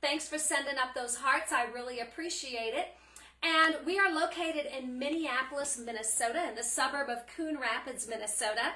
Thanks for sending up those hearts. I really appreciate it. And we are located in Minneapolis, Minnesota, in the suburb of Coon Rapids, Minnesota.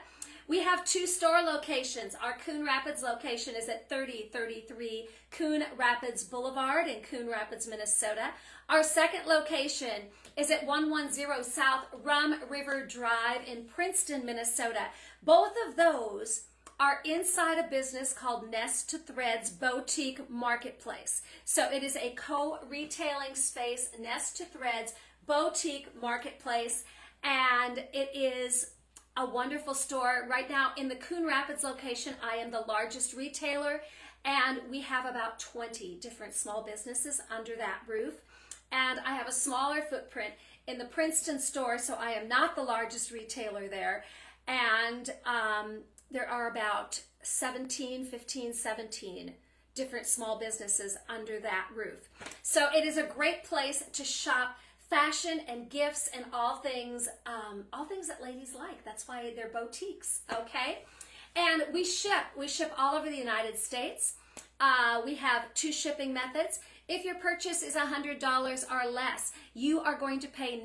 We have 2 store locations. Our Coon Rapids location is at 3033 Coon Rapids Boulevard in Coon Rapids, Minnesota. Our second location is at 110 South Rum River Drive in Princeton, Minnesota. Both of those are inside a business called Nest to Threads Boutique Marketplace. So it is a co-retailing space, Nest to Threads Boutique Marketplace, and it is a wonderful store. Right now in the Coon Rapids location, I am the largest retailer, and we have about 20 different small businesses under that roof. And I have a smaller footprint in the Princeton store, so I am not the largest retailer there. And there are about 17 different small businesses under that roof. So it is a great place to shop fashion and gifts and all things that ladies like. That's why they're boutiques, okay? And we ship all over the United States. We have 2 shipping methods. If your purchase is $100 or less, you are going to pay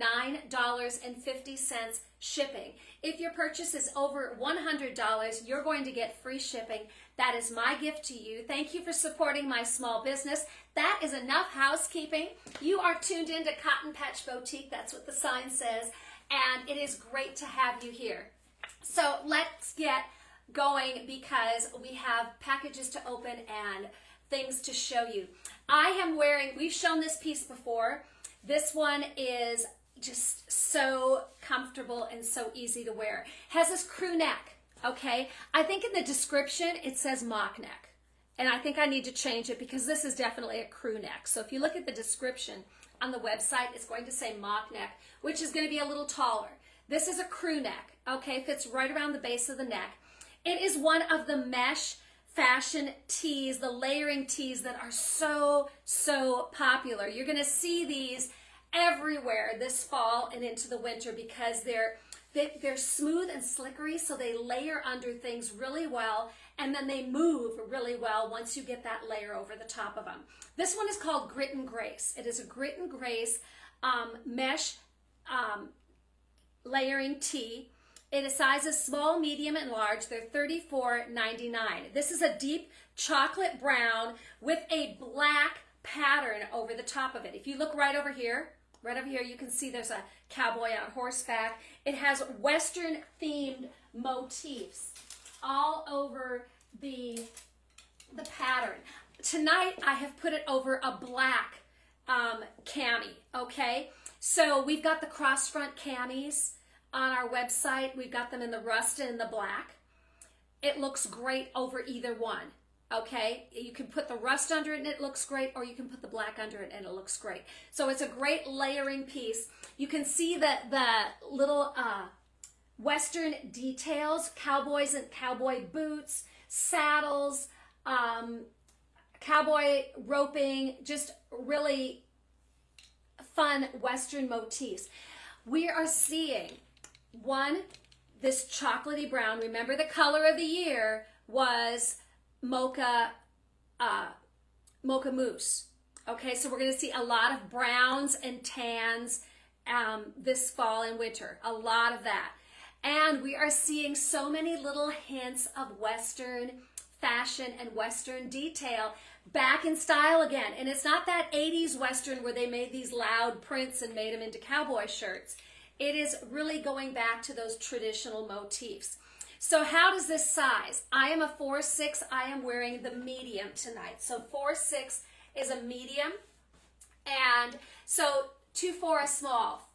$9.50 shipping. If your purchase is over $100, you're going to get free shipping. That is my gift to you. Thank you for supporting my small business. That is enough housekeeping. You are tuned into Cotton Patch Boutique. That's what the sign says. And it is great to have you here. So let's get going because we have packages to open and things to show you. I am wearing, we've shown this piece before. This one is just so comfortable and so easy to wear. Has this crew neck, okay? I think in the description it says mock neck, and I think I need to change it because this is definitely a crew neck. So if you look at the description on the website, it's going to say mock neck, which is going to be a little taller. This is a crew neck, okay? Fits right around the base of the neck. It is one of the mesh fashion tees, the layering tees that are so popular. You're going to see these everywhere this fall and into the winter because they're smooth and slickery, so they layer under things really well, and then they move really well once you get that layer over the top of them. This one is called Grit and Grace. It is a Grit and Grace mesh layering tee. It is sizes small, medium, and large. They're $34.99. This is a deep chocolate brown with a black pattern over the top of it. If you look right over here, you can see there's a cowboy on horseback. It has Western themed motifs all over the pattern. Tonight I have put it over a black cami, okay? So we've got the cross front camis on our website. We've got them in the rust and the black. It looks great over either one, okay? You can put the rust under it and it looks great, or you can put the black under it and it looks great. So it's a great layering piece. You can see the little Western details, cowboys and cowboy boots, saddles, cowboy roping, just really fun Western motifs. We are seeing this chocolatey brown. Remember, the color of the year was mocha mousse. Okay, so we're going to see a lot of browns and tans this fall and winter, a lot of that. And we are seeing so many little hints of Western fashion and Western detail back in style again. And it's not that 80s Western where they made these loud prints and made them into cowboy shirts. It is really going back to those traditional motifs. So how does this size? I am a 4'6". I am wearing the medium tonight. So 4'6" is a medium. And so 2'4" a small.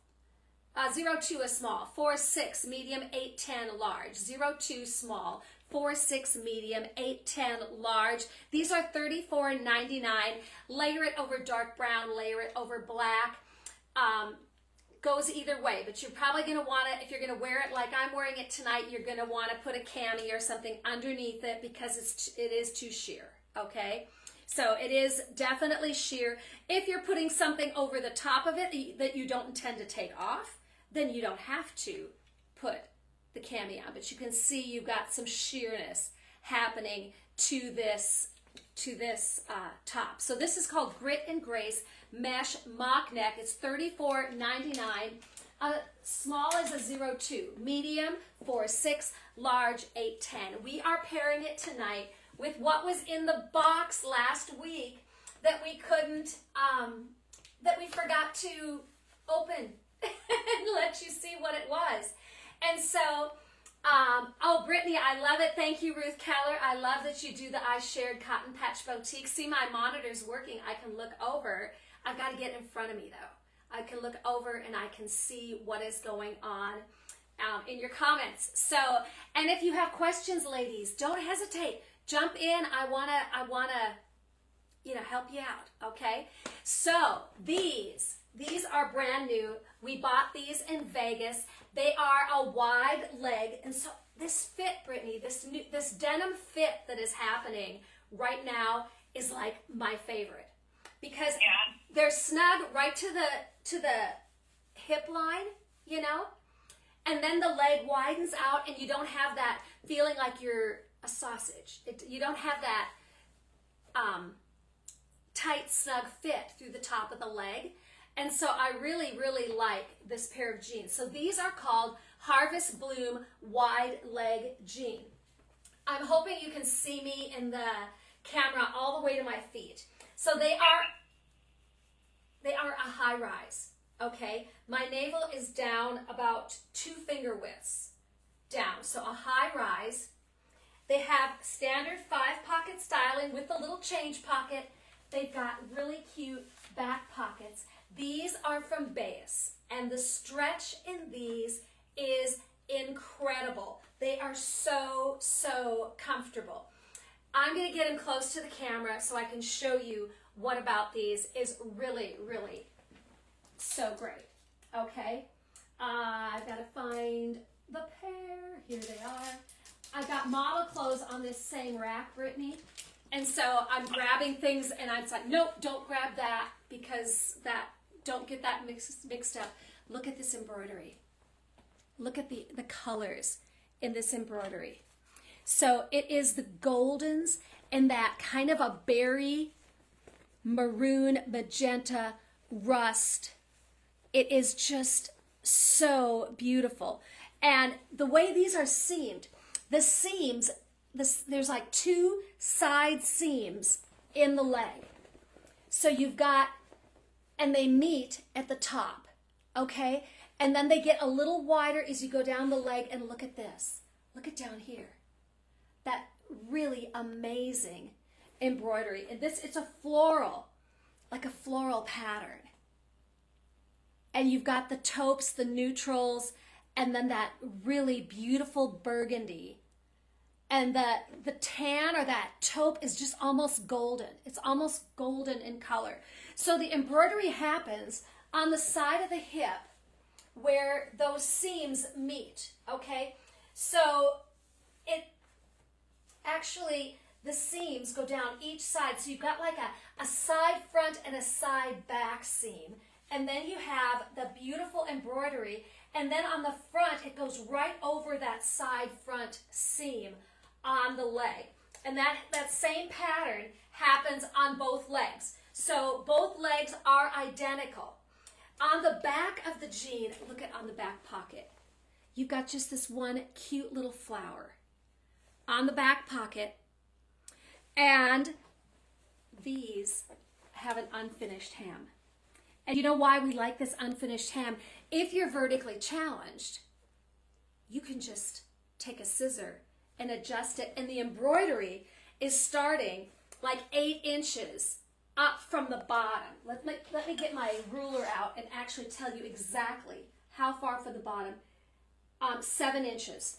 0'2" a small. 4'6" medium, 8'10" large. 0'2" small. 4'6" medium, 8'10" large. These are $34.99. Layer it over dark brown, layer it over black. Goes either way, but you're probably going to want to, if you're going to wear it like I'm wearing it tonight, you're going to want to put a cami or something underneath it because it is too sheer, okay? So it is definitely sheer. If you're putting something over the top of it that you don't intend to take off, then you don't have to put the cami on, but you can see you've got some sheerness happening to this to this top. So this is called Grit and Grace Mesh Mock Neck. It's $34.99. Small is a 02, medium 4-6, large 8-10. We are pairing it tonight with what was in the box last week that we couldn't, that we forgot to open and let you see what it was. And so, oh, Brittany, I love it. Thank you, Ruth Keller. I love that you do the I Shared Cotton Patch Boutique. See, my monitor's working. I can look over. I've got to get in front of me, though. I can look over and I can see what is going on in your comments. So, and if you have questions, ladies, don't hesitate. Jump in. I wanna, you know, help you out. Okay. So these are brand new. We bought these in Vegas. They are a wide leg, and so this fit, Brittany, this denim fit that is happening right now is like my favorite because they're snug right to the hip line, you know, and then the leg widens out, and you don't have that feeling like you're a sausage. You don't have that tight, snug fit through the top of the leg. And so I really, really like this pair of jeans. So these are called Harvest Bloom Wide Leg Jean. I'm hoping you can see me in the camera all the way to my feet. So they are a high rise, okay? My navel is down about 2 finger widths down. So a high rise. They have standard 5-pocket styling with the little change pocket. They've got really cute back pockets. These are from Bayes, and the stretch in these is incredible. They are so, so comfortable. I'm going to get them close to the camera so I can show you what about these is really, really so great. Okay, I've got to find the pair. Here they are. I've got model clothes on this same rack, Brittany. And so I'm grabbing things, and I'm like, nope, don't grab that because don't get that mixed up. Look at this embroidery. Look at the colors in this embroidery. So it is the goldens and that kind of a berry, maroon, magenta, rust. It is just so beautiful. And the way these are seamed, the seams, there's like 2 side seams in the leg. So you've got, and they meet at the top, okay? And then they get a little wider as you go down the leg, and look at this. Look at down here. That really amazing embroidery. And this, it's a floral, like a floral pattern. And you've got the taupes, the neutrals, and then that really beautiful burgundy. And the tan or that taupe is just almost golden. It's almost golden in color. So the embroidery happens on the side of the hip where those seams meet, okay? So it actually, the seams go down each side. So you've got like a side front and a side back seam. And then you have the beautiful embroidery. And then on the front, it goes right over that side front seam on the leg. And that same pattern happens on both legs. So both legs are identical. On the back of the jean, look at on the back pocket. You've got just this one cute little flower on the back pocket. And these have an unfinished hem. And you know why we like this unfinished hem? If you're vertically challenged, you can just take a scissor and adjust it. And the embroidery is starting like 8 inches up from the bottom. Let me get my ruler out and actually tell you exactly how far from the bottom. 7 inches.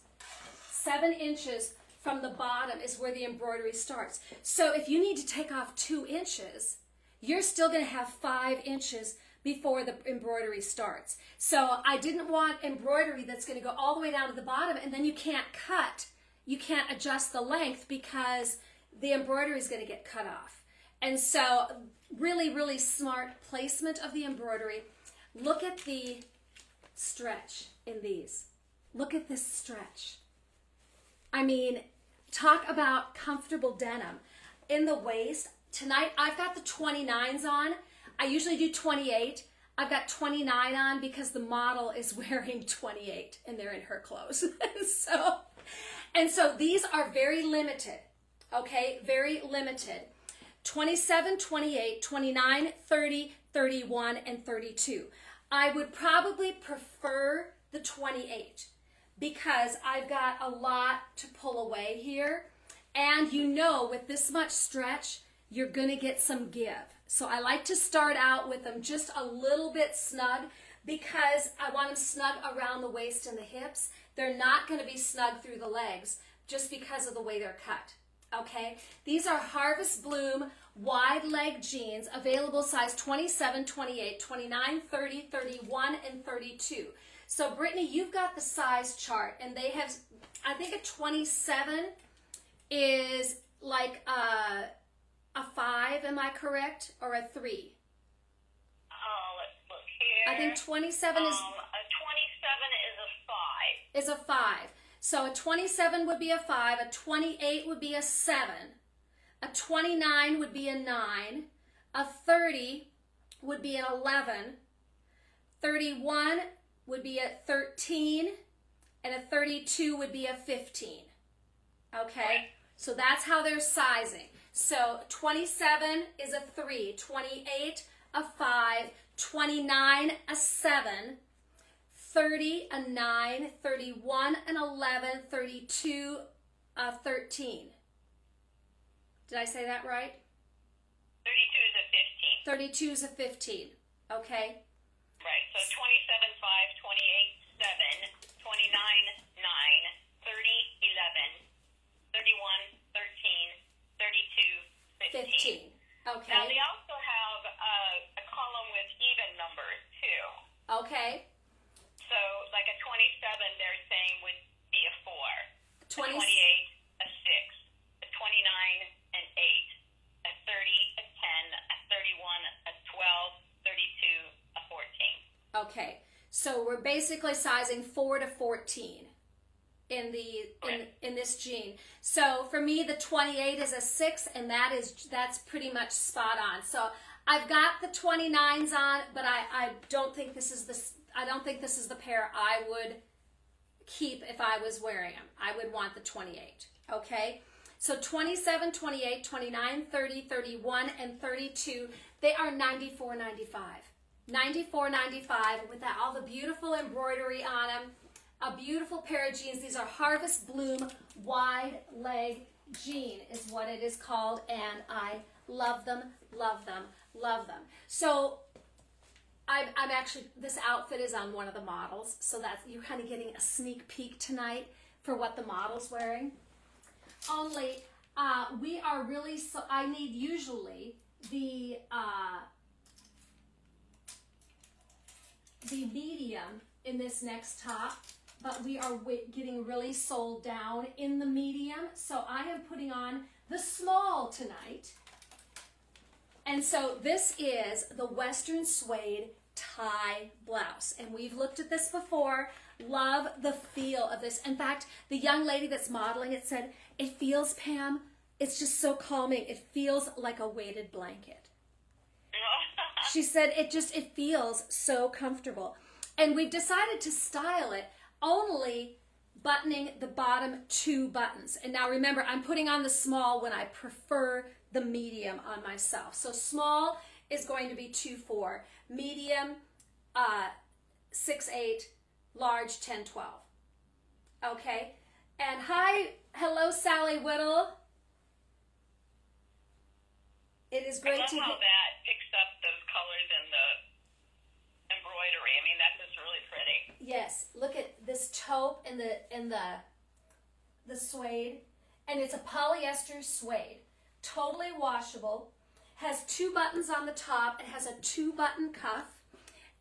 7 inches from the bottom is where the embroidery starts. So if you need to take off 2 inches, you're still going to have 5 inches before the embroidery starts. So I didn't want embroidery that's going to go all the way down to the bottom, and then you can't cut. You can't adjust the length because the embroidery is going to get cut off. And so really, really smart placement of the embroidery. Look at the stretch in these. Look at this stretch. I mean, talk about comfortable denim. in the waist, tonight I've got the 29s on. I usually do 28. I've got 29 on because the model is wearing 28 and they're in her clothes. and so these are very limited, okay? Very limited. 27, 28, 29, 30, 31, and 32. I would probably prefer the 28 because I've got a lot to pull away here. And you know, with this much stretch, you're gonna get some give. So I like to start out with them just a little bit snug because I want them snug around the waist and the hips. They're not gonna be snug through the legs just because of the way they're cut, okay? These are Harvest Bloom wide leg jeans, available size 27, 28, 29, 30, 31, and 32. So Brittany, you've got the size chart, and they have, I think a 27 is like a 5, am I correct? Or a 3? Let's look here. I think 27 is... A 27 is a 5. Is a 5. So a 27 would be a 5, a 28 would be a 7, a 29 would be a 9, a 30 would be an 11, 31 would be a 13, and a 32 would be a 15. Okay? So that's how they're sizing. So 27 is a 3, 28 a 5, 29 a 7, 30 a 9, 31 an 11, 32 a 13. Did I say that right? 32 is a 15. 32 is a 15. Okay? Right. So 27, 5, 28, 7, 29, 9, 30, 11, 31, 13, 32, 15. 15. Okay. Now they also have a column with even numbers too. Okay. So like a 27 they're saying would be a 4. 20. A 28 a 6. A 29 an 8. A 30 a 10. A 31 a 12. 32 a 14. Okay. So we're basically sizing 4 to 14 in this jean. So for me the 28 is a 6, and that's pretty much spot on. So I've got the 29s on, but I don't think this is the pair I would keep if I was wearing them. I would want the 28. Okay? So 27, 28, 29, 30, 31, and 32, they are $94.95. $94.95 with all the beautiful embroidery on them. A beautiful pair of jeans. These are Harvest Bloom wide leg jean is what it is called, and I love them, love them, love them. So I'm actually, this outfit is on one of the models, so that's, you're kind of getting a sneak peek tonight for what the model's wearing. Only we are really, so I need usually the medium in this next top, but we are getting really sold down in the medium, so I am putting on the small tonight. And so this is the Western Suede tie blouse, and we've looked at this before. Love the feel of this. In fact, the young lady that's modeling it said, it feels, Pam, it's just so calming. It feels like a weighted blanket. She said it feels so comfortable. And we've decided to style it only buttoning the bottom 2 buttons. And now remember, I'm putting on the small when I prefer the medium on myself. So small is going to be 2-4, medium 6-8, large 10-12. Okay? And hello Sally Whittle. It is great to I love how that picks up those colors and the embroidery. I mean, that's just really pretty. Yes, look at this taupe and the suede, and it's a polyester suede, totally washable, has 2 buttons on the top, it has a 2-button cuff,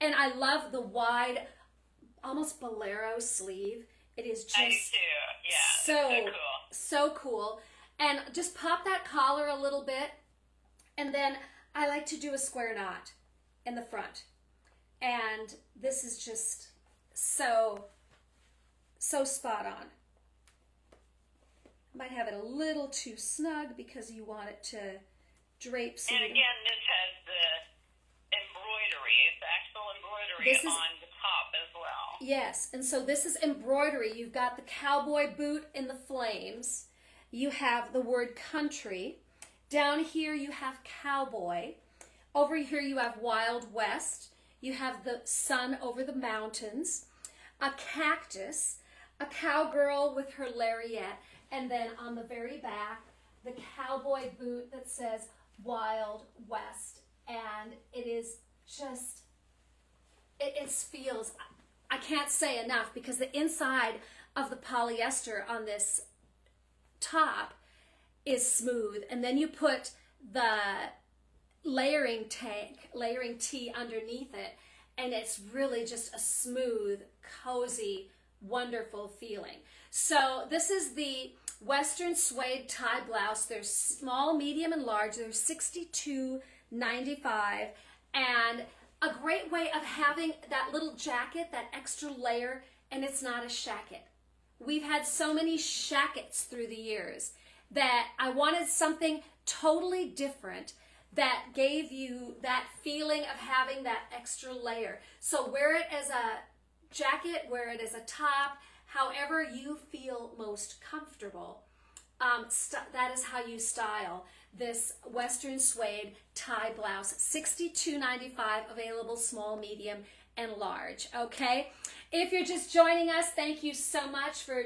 and I love the wide, almost bolero sleeve. It is just I do too. Yeah, so cool. And just pop that collar a little bit, and then I like to do a square knot in the front. And this is just so spot on. might have it a little too snug because you want it to drape. So and again, this has the embroidery. It's actual embroidery on the top as well. Yes, and so this is embroidery. You've got the cowboy boot in the flames. You have the word country. Down here you have cowboy. Over here you have Wild West. You have the sun over the mountains, a cactus, a cowgirl with her lariat, and then on the very back, the cowboy boot that says Wild West. And it is just, it feels, I can't say enough, because the inside of the polyester on this top is smooth, and then you put the layering tee underneath it, and it's really just a smooth, cozy, wonderful feeling. So this is the Western suede tie blouse. There's small, medium, and large. There's $62.95, and a great way of having that little jacket, that extra layer, and it's not a shacket. We've had so many shackets through the years that I wanted something totally different that gave you that feeling of having that extra layer. So wear it as a jacket, wear it as a top, however you feel most comfortable. That is how you style this Western suede tie blouse. $62.95, available small, medium, and large. Okay, if you're just joining us, thank you so much for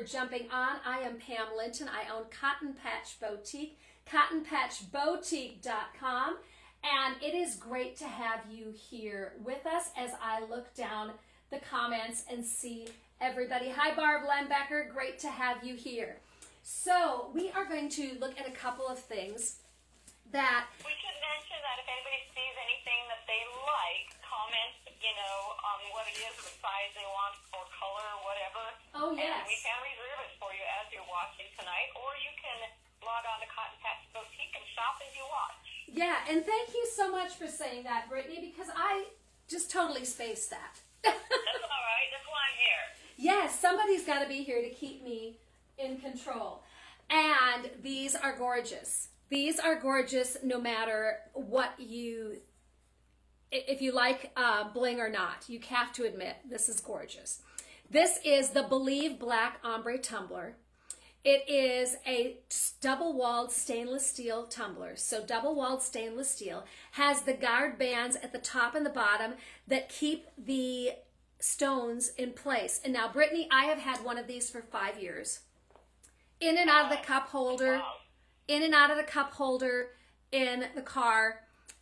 jumping on. I am Pam Linton. I own Cotton Patch Boutique, cottonpatchboutique.com, and it is great to have you here with us as I look down the comments and see everybody. Hi, Barb Lembecker, great to have you here. So we are going to look at a couple of things that we should mention that if anybody sees anything that they like, comment, on what it is, what size they want, or color, or whatever. Oh, yes. And we can reserve it for you as you're watching tonight, or you can log on to Cotton Patch Boutique and shop as you watch. Yeah, and thank you so much for saying that, Brittany, because I just totally spaced that. That's all right. That's why I'm here. Yes, somebody's got to be here to keep me in control. And these are gorgeous. These are gorgeous no matter what if you like bling or not. You have to admit, this is gorgeous. This is the Believe Black Ombre Tumbler. It is a double-walled stainless steel tumbler. So double-walled stainless steel has the guard bands at the top and the bottom that keep the stones in place. And now, Brittany, I have had one of these for 5 years. In and out of the cup holder, in and out of the cup holder in the car,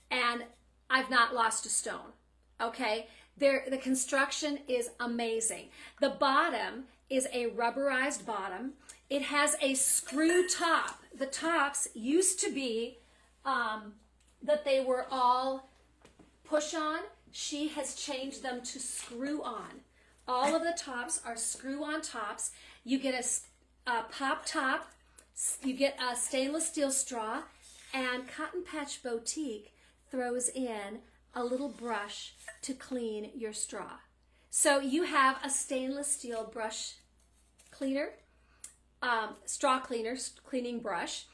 and I've not lost a stone. Okay? The construction is amazing. The bottom is a rubberized bottom. It has a screw top. The tops used to be that they were all push on. She has changed them to screw on. All of the tops are screw on tops. You get a pop top, you get a stainless steel straw, and Cotton Patch Boutique throws in a little brush to clean your straw. So you have a stainless steel brush cleaner, straw cleaner, cleaning brush,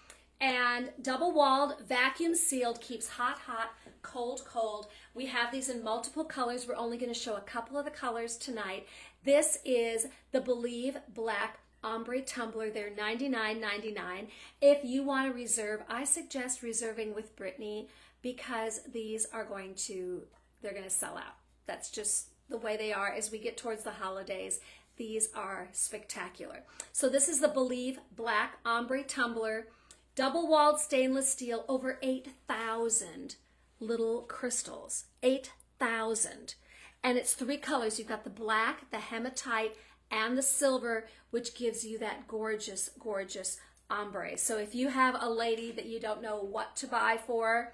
and double-walled, vacuum-sealed, keeps hot, hot, cold, cold. We have these in multiple colors. We're only going to show a couple of the colors tonight. This is the Believe Black Ombre Tumbler. They're $99.99. If you want to reserve, I suggest reserving with Brittany because these are they're going to sell out. That's just the way they are as we get towards the holidays. These are spectacular. So this is the Believe Black Ombre Tumbler, double-walled stainless steel, over 8,000 little crystals. 8,000. And it's 3 colors. You've got the black, the hematite, and the silver, which gives you that gorgeous, gorgeous ombre. So if you have a lady that you don't know what to buy for,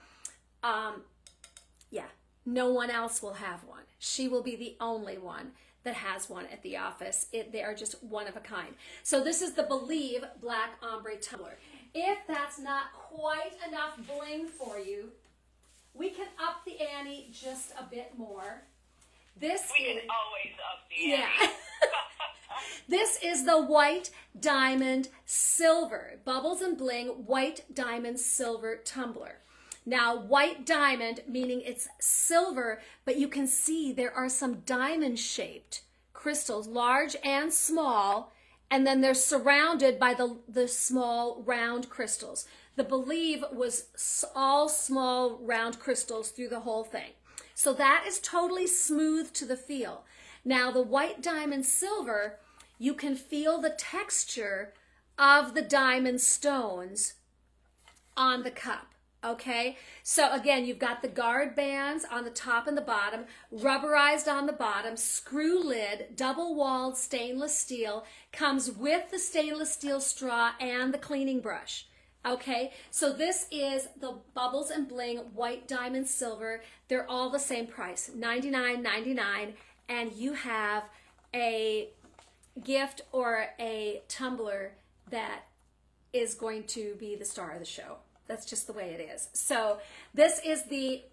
no one else will have one. She will be the only one that has one at the office. They are just one of a kind. So this is the Believe Black Ombre Tumbler. If that's not quite enough bling for you, we can up the ante just a bit more. We can always up the ante. This is the white diamond silver, bubbles and bling, white diamond silver tumbler. Now, white diamond, meaning it's silver, but you can see there are some diamond-shaped crystals, large and small, and then they're surrounded by the small round crystals. The believe was all small round crystals through the whole thing. So that is totally smooth to the feel. Now, the white diamond silver, you can feel the texture of the diamond stones on the cup. Okay, so again, you've got the guard bands on the top and the bottom, rubberized on the bottom, screw lid, double-walled stainless steel, comes with the stainless steel straw and the cleaning brush. Okay, so this is the Bubbles and Bling white diamond silver. They're all the same price, $99.99, and you have a gift or a tumbler that is going to be the star of the show. That's just the way it is. So this is the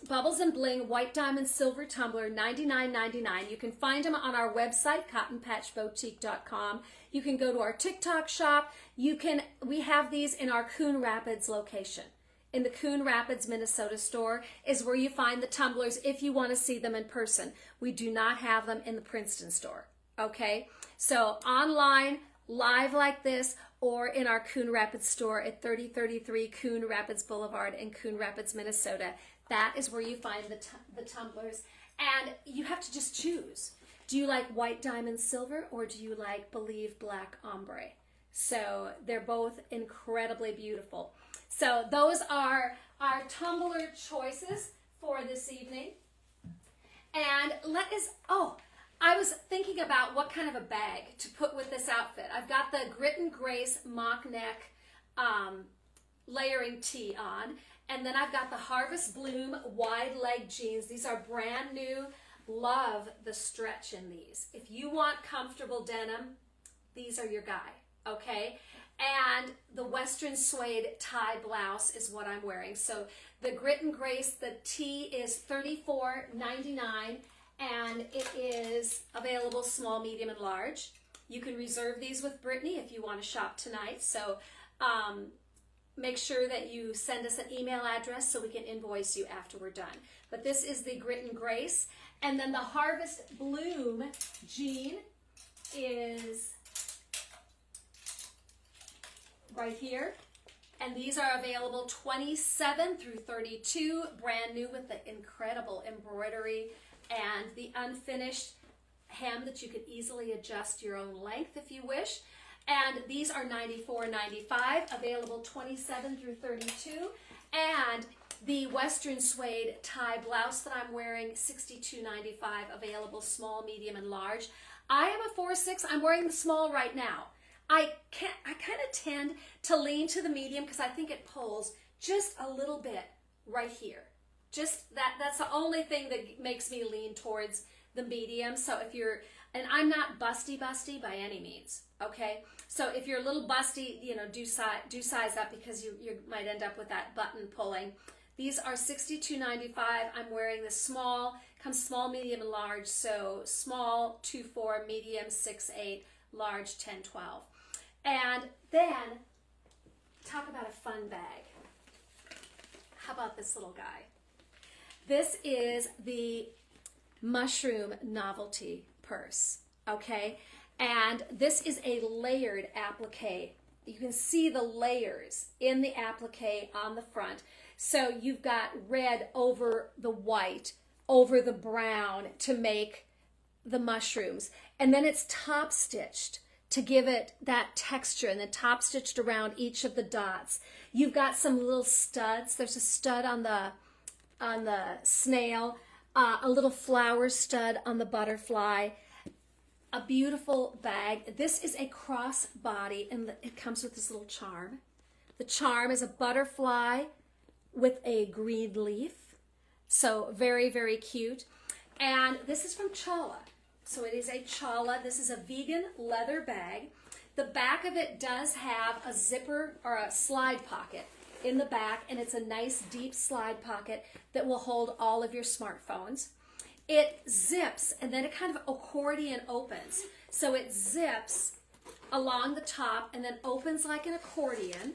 Bubbles and Bling White Diamond Silver Tumbler, $99.99. You can find them on our website, cottonpatchboutique.com. You can go to our TikTok shop. We have these in our Coon Rapids location. In the Coon Rapids, Minnesota store is where you find the tumblers if you want to see them in person. We do not have them in the Princeton store. Okay? So online, live like this, or in our Coon Rapids store at 3033 Coon Rapids Boulevard in Coon Rapids, Minnesota. That is where you find the tumblers. And you have to just choose. Do you like white diamond silver, or do you like Believe black ombre? So they're both incredibly beautiful. So those are our tumbler choices for this evening. And I was thinking about what kind of a bag to put with this outfit. I've got the Grit and Grace mock neck layering tee on, and then I've got the Harvest Bloom wide leg jeans. These are brand new. Love the stretch in these. If you want comfortable denim, these are your guy, okay? And the Western suede tie blouse is what I'm wearing. So the Grit and Grace, the tee is $34.99. And it is available small, medium, and large. You can reserve these with Brittany if you want to shop tonight. So make sure that you send us an email address so we can invoice you after we're done. But this is the Grit and Grace. And then the Harvest Bloom jean is right here. And these are available 27 through 32, brand new with the incredible embroidery and the unfinished hem that you can easily adjust your own length if you wish. And these are $94.95, available 27 through 32. And the Western suede tie blouse that I'm wearing, $62.95, available small, medium, and large. I am a 4'6". I'm wearing the small right now. I kind of tend to lean to the medium because I think it pulls just a little bit right here. Just that's the only thing that makes me lean towards the medium. So if you're, and I'm not busty by any means, okay? So if you're a little busty, do size up because you might end up with that button pulling. These are $62.95. I'm wearing the small, comes small, medium, and large. So small 2'4", medium 6'8", large 10'12". And then talk about a fun bag. How about this little guy? This is the Mushroom Novelty Purse, okay? And this is a layered applique. You can see the layers in the applique on the front. So you've got red over the white, over the brown to make the mushrooms. And then it's top stitched to give it that texture, and then top stitched around each of the dots. You've got some little studs. There's a stud on the snail, a little flower stud on the butterfly. A beautiful bag. This is a crossbody, and it comes with this little charm. The charm is a butterfly with a green leaf. So very, very cute. And this is from Challa. So it is a Challa. This is a vegan leather bag. The back of it does have a zipper or a slide pocket in the back, and it's a nice deep slide pocket that will hold all of your smartphones. It zips, and then it kind of accordion opens. So it zips along the top and then opens like an accordion.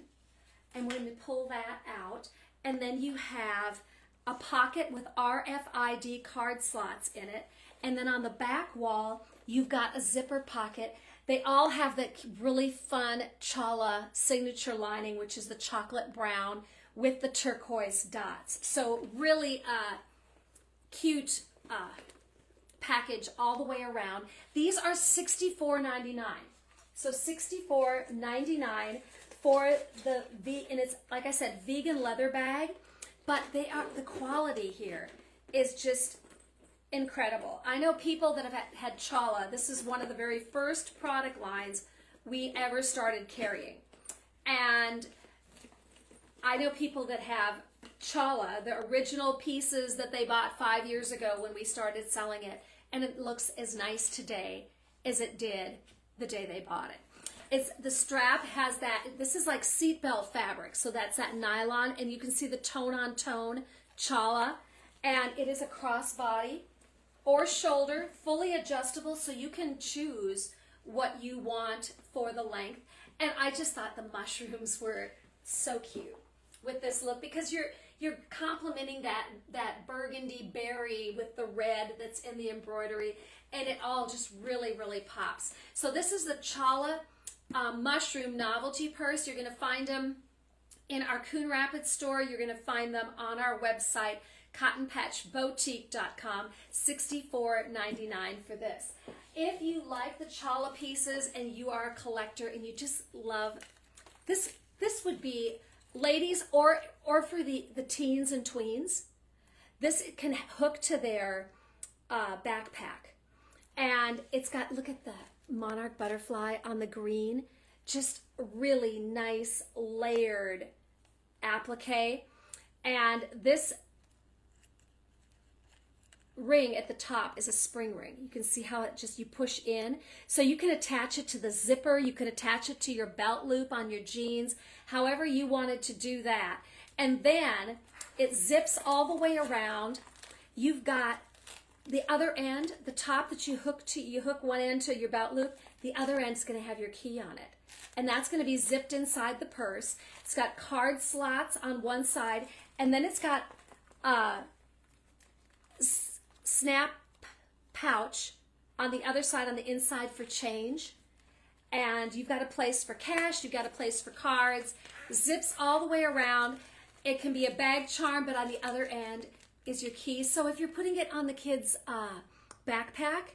And when you pull that out, and then you have a pocket with RFID card slots in it. And then on the back wall, you've got a zipper pocket. They all have that really fun Chala signature lining, which is the chocolate brown with the turquoise dots. So really cute package all the way around. These are $64.99. So $64.99 for the and it's, like I said, vegan leather bag, but the quality here is just incredible. I know people that have had Chala. This is one of the very first product lines we ever started carrying. And I know people that have Chala, the original pieces that they bought 5 years ago when we started selling it, and it looks as nice today as it did the day they bought it. It's the strap has that, this is like seatbelt fabric, so that's that nylon, and you can see the tone-on-tone Chala, and it is a crossbody or shoulder, fully adjustable, so you can choose what you want for the length. And I just thought the mushrooms were so cute with this look, because you're complementing that burgundy berry with the red that's in the embroidery, and it all just really, really pops. So this is the Chala mushroom novelty purse. You're going to find them in our Coon Rapids store. You're going to find them on our website, cottonpatchboutique.com. $64.99 for this. If you like the Chala pieces and you are a collector and you just love this, this would be ladies or for the teens and tweens. This can hook to their backpack, and it's got, look at the monarch butterfly on the green, just really nice layered applique. And this ring at the top is a spring ring. You can see how it just, you push in. So you can attach it to the zipper, you can attach it to your belt loop on your jeans, however you wanted to do that. And then it zips all the way around. You've got the other end, the top that you hook to, you hook one end to your belt loop, the other end is going to have your key on it. And that's going to be zipped inside the purse. It's got card slots on one side, and then it's got snap pouch on the other side, on the inside, for change. And you've got a place for cash, you've got a place for cards. Zips all the way around. It can be a bag charm, but on the other end is your key. So if you're putting it on the kids' backpack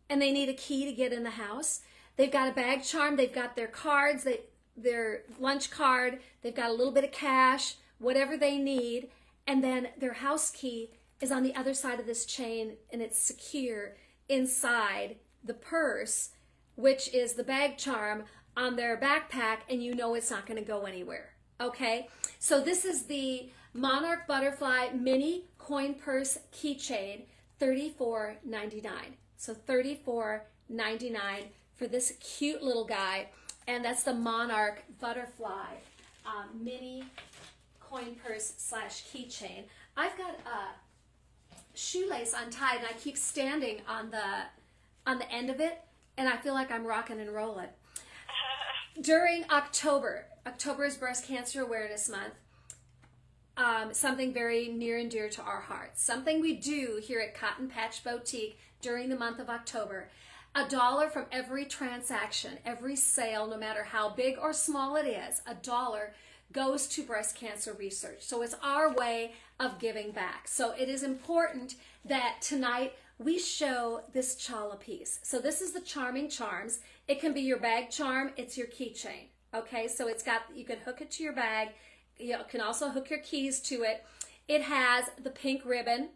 and they need a key to get in the house, they've got a bag charm, they've got their cards, their lunch card, they've got a little bit of cash, whatever they need, and then their house key is on the other side of this chain, and it's secure inside the purse, which is the bag charm on their backpack, and you know it's not going to go anywhere. Okay, so this is the Monarch Butterfly Mini Coin Purse Keychain, $34.99. So $34.99 for this cute little guy, and that's the Monarch Butterfly Mini Coin Purse / Keychain. I've got a shoelace untied, and I keep standing on the end of it, and I feel like I'm rocking and rolling. During October is Breast Cancer Awareness Month. Something very near and dear to our hearts. Something we do here at Cotton Patch Boutique during the month of October. $1 from every transaction, every sale, no matter how big or small it is, $1 goes to breast cancer research. So it's our way of giving back. So it is important that tonight we show this Chala piece. So this is the Charming Charms. It can be your bag charm, it's your keychain. Okay, so it's got, you can hook it to your bag. You can also hook your keys to it. It has the pink ribbon,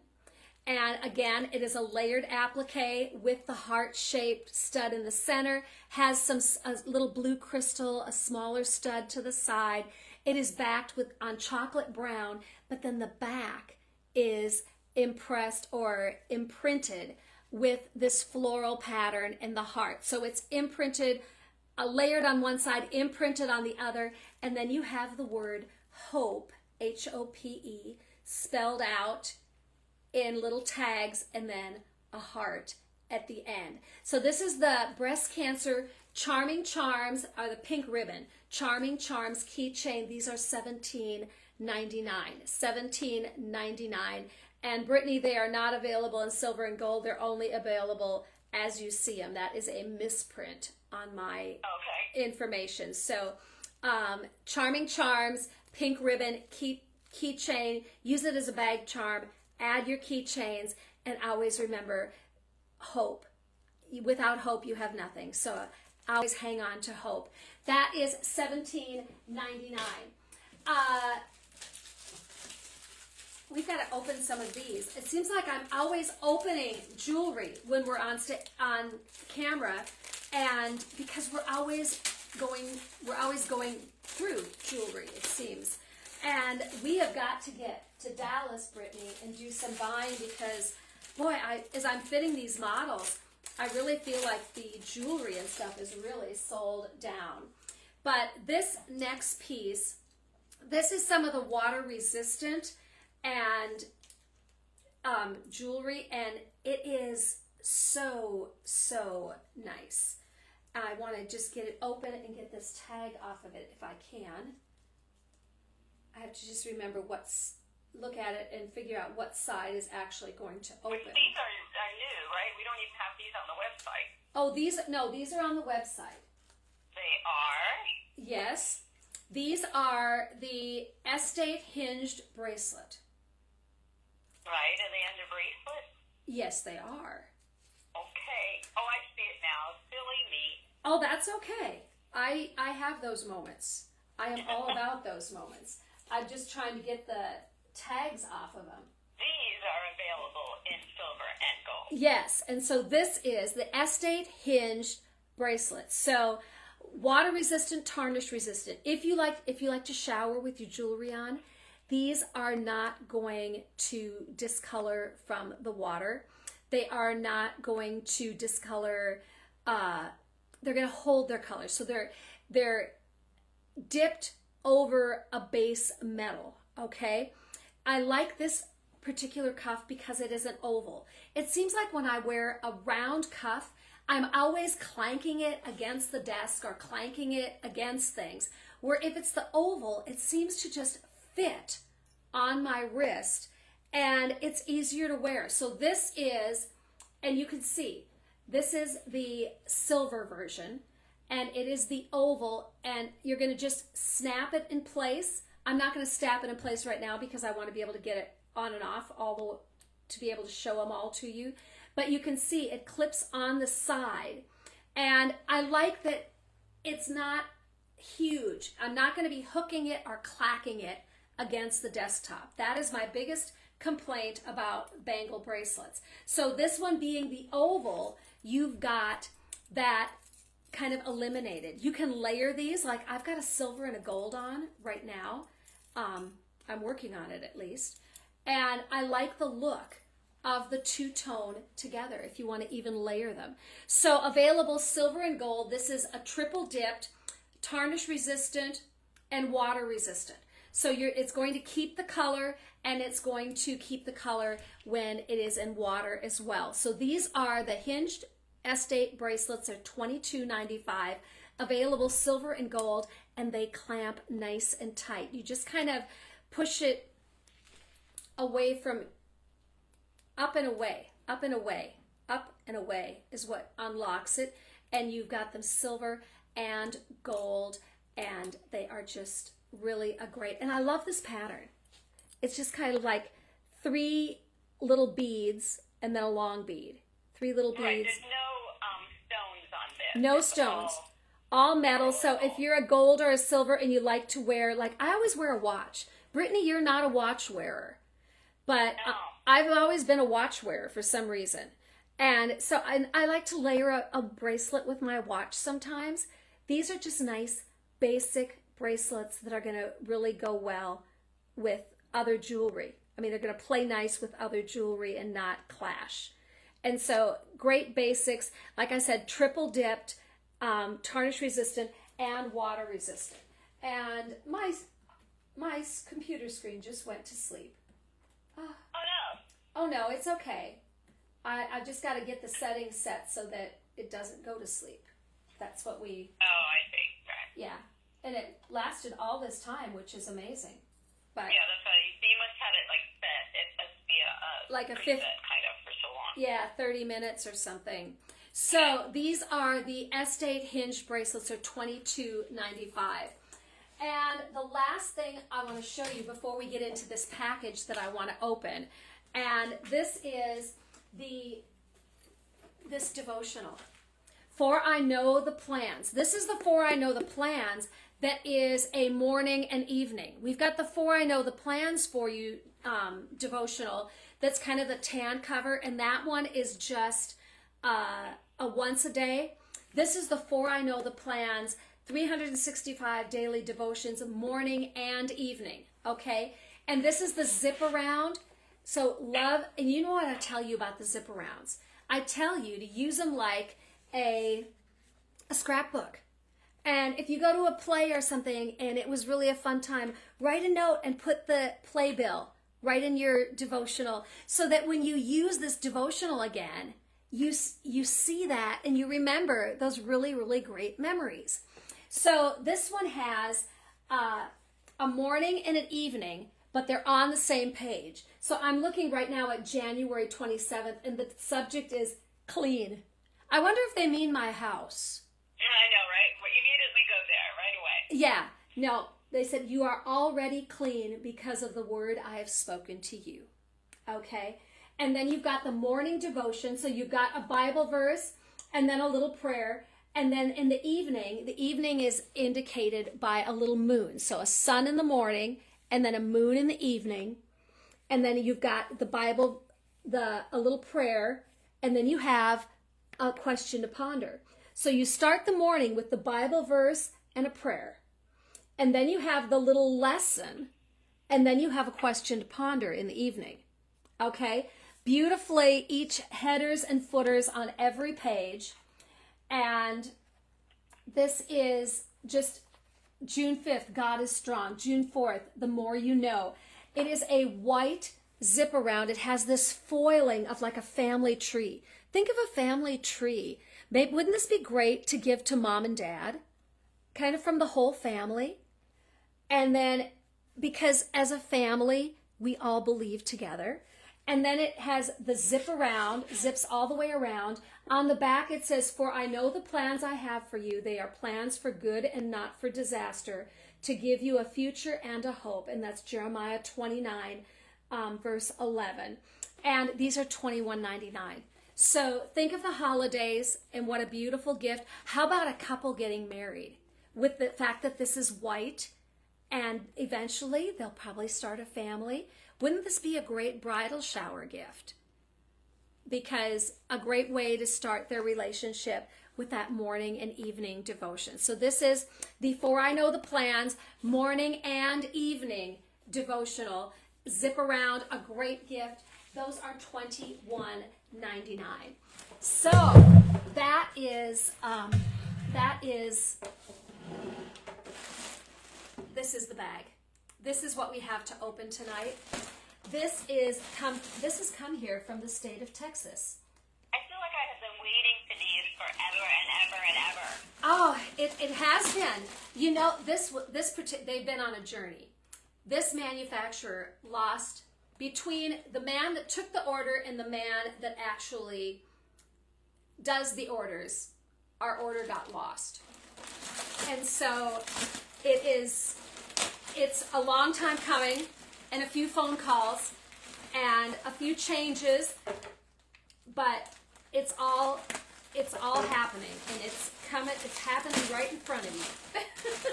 and again, it is a layered applique with the heart-shaped stud in the center, has a little blue crystal, a smaller stud to the side. It is backed with on chocolate brown, but then the back is impressed or imprinted with this floral pattern in the heart. So it's imprinted, layered on one side, imprinted on the other, and then you have the word hope, H-O-P-E, spelled out in little tags, and then a heart at the end. So this is the breast cancer Charming Charms, or the pink ribbon. Charming Charms keychain. These are $17.99. $17.99. And Brittany, they are not available in silver and gold. They're only available as you see them. That is a misprint on my information. So Charming Charms, pink ribbon, keychain. Use it as a bag charm. Add your keychains, and always remember hope. Without hope, you have nothing. So always hang on to hope. That is $17.99. We've got to open some of these. It seems like I'm always opening jewelry when we're on camera, and because we're always going through jewelry, it seems. And we have got to get to Dallas, Brittany, and do some buying because, boy, as I'm fitting these models, I really feel like the jewelry and stuff is really sold down. But this next piece, this is some of the water resistant and jewelry, and it is so nice. I want to just get it open and get this tag off of it if I can. I have to just remember look at it and figure out what side is actually going to open. These are new, right? We don't even have these on the website. Oh, these are on the website. They are? Yes. These are the Estate Hinged bracelet. Right, are they under bracelet? Yes, they are. Okay. Oh, I see it now. Silly me. Oh, that's okay. I have those moments. I am all about those moments. I'm just trying to get the tags off of them. These are available in silver and gold. Yes, and so this is the Estate Hinged bracelet. So water resistant, tarnish resistant. If you like to shower with your jewelry on, these are not going to discolor from the water. They are not going to discolor. They're going to hold their color. So they're dipped over a base metal. Okay, I like this particular cuff because it is an oval. It seems like when I wear a round cuff, I'm always clanking it against the desk or clanking it against things. Where if it's the oval, it seems to just fit on my wrist and it's easier to wear. So this is, and you can see, this is the silver version and it is the oval, and you're going to just snap it in place. I'm not going to snap it in place right now because I want to be able to get it on and off to be able to show them all to you. But you can see it clips on the side. And I like that it's not huge. I'm not going to be hooking it or clacking it against the desktop. That is my biggest complaint about bangle bracelets. So this one being the oval, you've got that kind of eliminated. You can layer these. Like I've got a silver and a gold on right now. I'm working on it at least. And I like the look of the two-tone together if you want to even layer them. So available silver and gold. This is a triple dipped, tarnish resistant, and water resistant. So it's going to keep the color, and it's going to keep the color when it is in water as well. So these are the Hinged Estate bracelets. Are $22.95. Available silver and gold, and they clamp nice and tight. You just kind of push it away from up and away, up and away, up and away is what unlocks it. And you've got them silver and gold, and they are just really a great, and I love this pattern. It's just kind of like 3 little beads and then a long bead. 3 little beads. Right, there's no stones on this. No It's stones. All metal. So if you're a gold or a silver and you like to wear, like I always wear a watch. Brittany, you're not a watch wearer. But No. I've always been a watch wearer for some reason. And so I like to layer a bracelet with my watch sometimes. These are just nice, basic bracelets that are going to really go well with other jewelry. I mean, they're going to play nice with other jewelry and not clash. And so great basics. Like I said, triple dipped, tarnish resistant, and water resistant. And my computer screen just went to sleep. Oh no. Oh no, it's okay. I just got to get the settings set so that it doesn't go to sleep. That's what we... Oh, I see. Right. Yeah. And it lasted all this time, which is amazing. But Yeah, that's why you must have it like set. It must be like a preset fifth, kind of for so long. yeah, 30 minutes or something. So these are the Estate Hinged bracelets, are $22.95. And the last thing I want to show you before we get into this package that I want to open, and this is this devotional. For I Know the Plans. This is the For I Know the Plans that is a morning and evening. We've got the For I Know the Plans for you devotional. That's kind of the tan cover, and that one is just a once a day. This is the For I Know the Plans 365 daily devotions, morning and evening. Okay, and this is the zip around. So love, and you know what I tell you about the zip arounds? I tell you to use them like a scrapbook. And if you go to a play or something and it was really a fun time, write a note and put the playbill right in your devotional, so that when you use this devotional again, you see that and you remember those really, really great memories. So this one has a morning and an evening, but they're on the same page. So I'm looking right now at January 27th, and the subject is clean. I wonder if they mean my house. I know, right? Well, you immediately go there right away. Yeah, no, they said you are already clean because of the word I have spoken to you. Okay, and then you've got the morning devotion. So you've got a Bible verse and then a little prayer. And then in the evening is indicated by a little moon. So a sun in the morning and then a moon in the evening. And then you've got the Bible, a little prayer, and then you have a question to ponder. So you start the morning with the Bible verse and a prayer. And then you have the little lesson, and then you have a question to ponder in the evening. Okay? Beautifully, each headers and footers on every page. And this is just June 5th, God is Strong. June 4th, The More You Know. It is a white zip around. It has this foiling of like a family tree. Think of a family tree. Maybe, wouldn't this be great to give to mom and dad? Kind of from the whole family. And then, because as a family, we all believe together. And then it has the zip around, zips all the way around. On the back it says, For I know the plans I have for you. They are plans for good and not for disaster, to give you a future and a hope. And that's Jeremiah 29, verse 11. And these are $21.99. So think of the holidays and what a beautiful gift. How about a couple getting married? With the fact that this is white, and eventually they'll probably start a family. Wouldn't this be a great bridal shower gift? Because a great way to start their relationship with that morning and evening devotion. So this is the For I Know the Plans morning and evening devotional. Zip around, a great gift. Those are $21.99. So that is this is the bag. This is what we have to open tonight. This has come here from the state of Texas. I feel like I have been waiting for these forever and ever and ever. Oh, it has been. You know, they've been on a journey. This manufacturer lost, between the man that took the order and the man that actually does the orders, our order got lost. And so it's a long time coming, and a few phone calls and a few changes, but it's all happening, and it's happening right in front of you.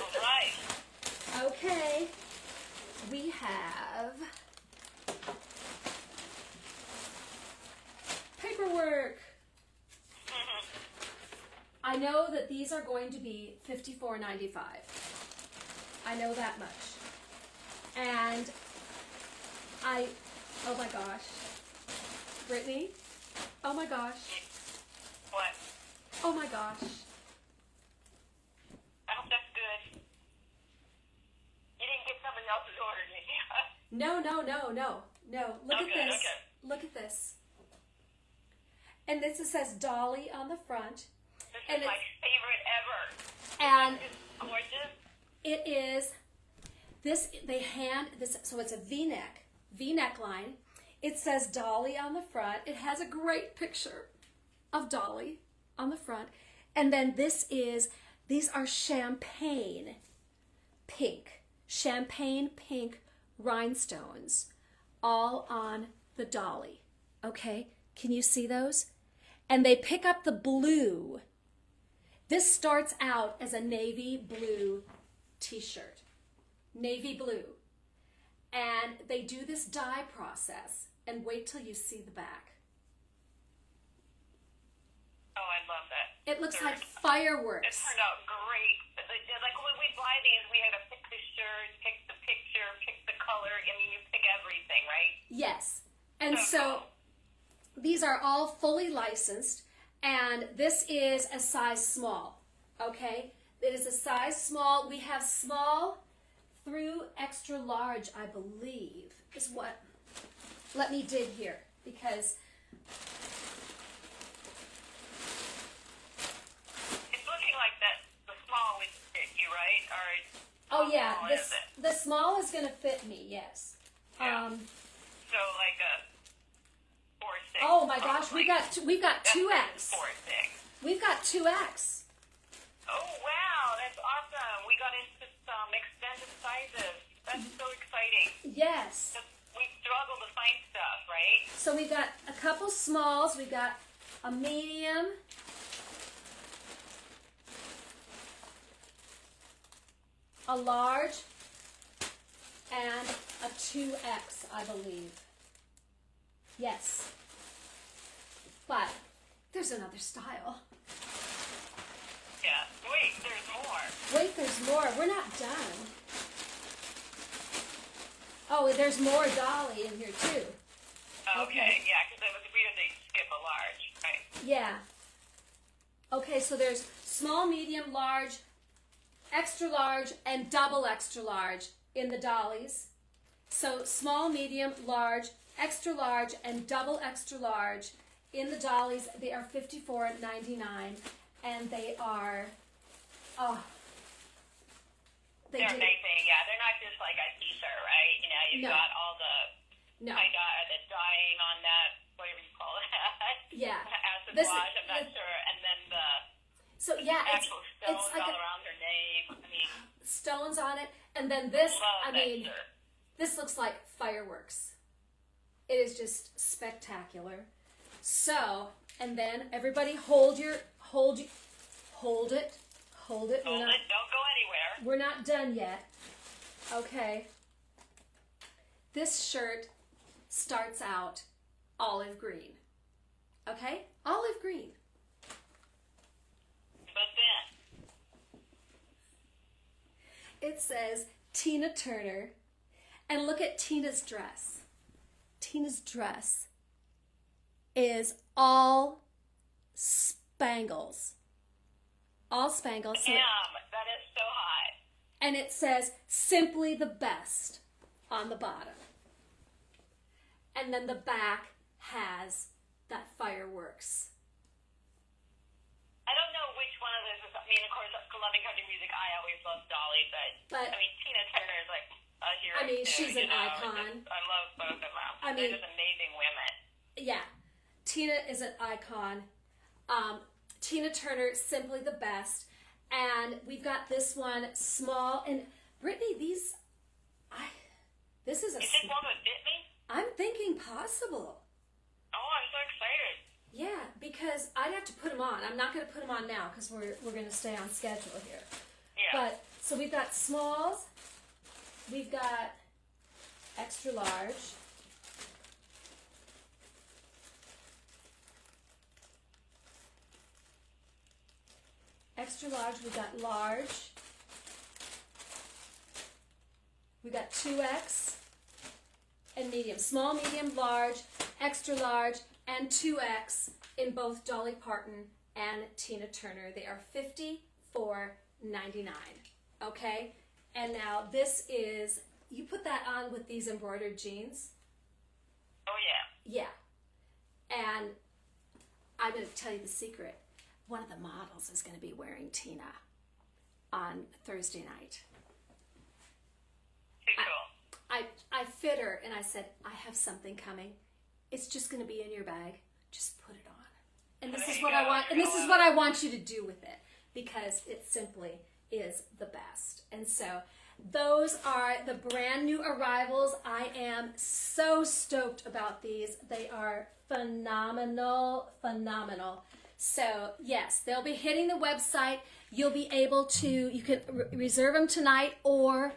All right. Okay, we have paperwork. I know that these are going to be $54.95. I know that much. And oh my gosh. Brittany? Oh my gosh. What? Oh my gosh. I hope that's good. You didn't get someone else's order, did you? No. Look at Okay, this. okay. Look at this. And this says Dolly on the front. This And is my favorite ever. And It's gorgeous. it is so it's a V-neck, V-neckline. It says Dolly on the front. It has a great picture of Dolly on the front. And then these are champagne pink rhinestones all on the Dolly. Okay, can you see those? And they pick up the blue. This starts out as a navy blue t-shirt. Navy blue. And they do this dye process, and wait till you see the back. Oh, I love that. It looks like fireworks. It turned out great. Like when we buy these, we had to pick the shirt, pick the picture, pick the color. I mean, you pick everything, right? Yes. And So so cool. these are all fully licensed, and this is a size small, okay? It is a size small. We have small through extra large, I believe, is what. Let me dig here, because It's looking like that the small would fit you, right? Or oh yeah, how small is it? the small is going to fit me, yes. Yeah. So like a 4-6. Oh my gosh, probably. we've got That's 2X. 4-6. We've got 2X. Oh wow, that's awesome. We got into some extended sizes. That's so exciting. Yes. We struggle to find stuff, right? So we've got a couple smalls. We've got a medium. A large. And a 2X, I believe. Yes. But there's another style. Yeah. Wait, there's more. Wait, there's more. We're not done. Oh, there's more Dolly in here too. Okay. Yeah, because it was weird they skip a large, right? Yeah. Okay, so there's small, medium, large, extra large, and double extra large in the Dollies. So small, medium, large, extra large, and double extra large in the Dollies. They are $54.99, and they are, They're amazing. Yeah, they're not just like a t-shirt, right? You know, you've No. got all the No. the dyeing on that, whatever you call it. Yeah. Acid This- wash, I'm not this- sure. And then the So yeah, actual stones it's like all around her name. I mean, stones on it, and then this. love I that mean, shirt. this looks like fireworks. It is just spectacular. So, and then everybody hold it. Hold it. Don't go anywhere. We're not done yet. Okay. This shirt starts out olive green. Okay? Olive green. But then, It says Tina Turner. And look at Tina's dress. Tina's dress is all spangles. All spangles. So, damn, that is so hot. and it says simply the best on the bottom. And then the back has that fireworks. I don't know which one of those is. I mean, of course, loving country music, I always love Dolly, but I mean, Tina Turner is like a hero. I mean, too, she's you an know? icon. I love both of them. I mean- They're just amazing women. Yeah, Tina is an icon. Tina Turner, simply the best. And we've got this one, small. And Brittany, this is a. You think one would fit me? I'm thinking possible. Oh, I'm so excited. Yeah, because I'd have to put them on. I'm not going to put them on now because we're going to stay on schedule here. Yeah. But so we've got smalls. We've got extra large. Extra large, we got large. We got 2X and medium. Small, medium, large, extra large, and 2X in both Dolly Parton and Tina Turner. They are $54.99. Okay? And now this is, you put that on with these embroidered jeans. Oh, yeah. Yeah. And I I'm going to tell you the secret. One of the models is going to be wearing Tina on Thursday night. Too cool. I fit her and I said, I have something coming. It's just going to be in your bag. Just put it on. And this is what I want. And this is what I want you to do with it, because it simply is the best. And so those are the brand new arrivals. I am so stoked about these. They are phenomenal, phenomenal. So yes, they'll be hitting the website. You'll be able to, you can reserve them tonight or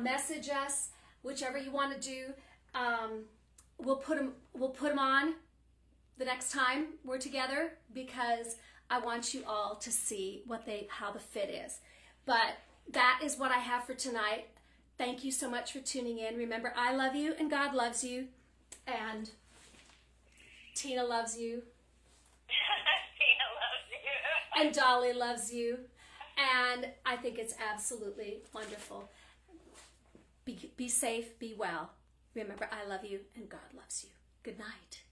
message us, whichever you want to do. We'll put them on the next time we're together, because I want you all to see how the fit is. But that is what I have for tonight. Thank you so much for tuning in. Remember, I love you and God loves you, and Tina loves you. Tina loves you. And Dolly loves you. And I think it's absolutely wonderful. Be safe, be well. Remember, I love you and God loves you. Good night.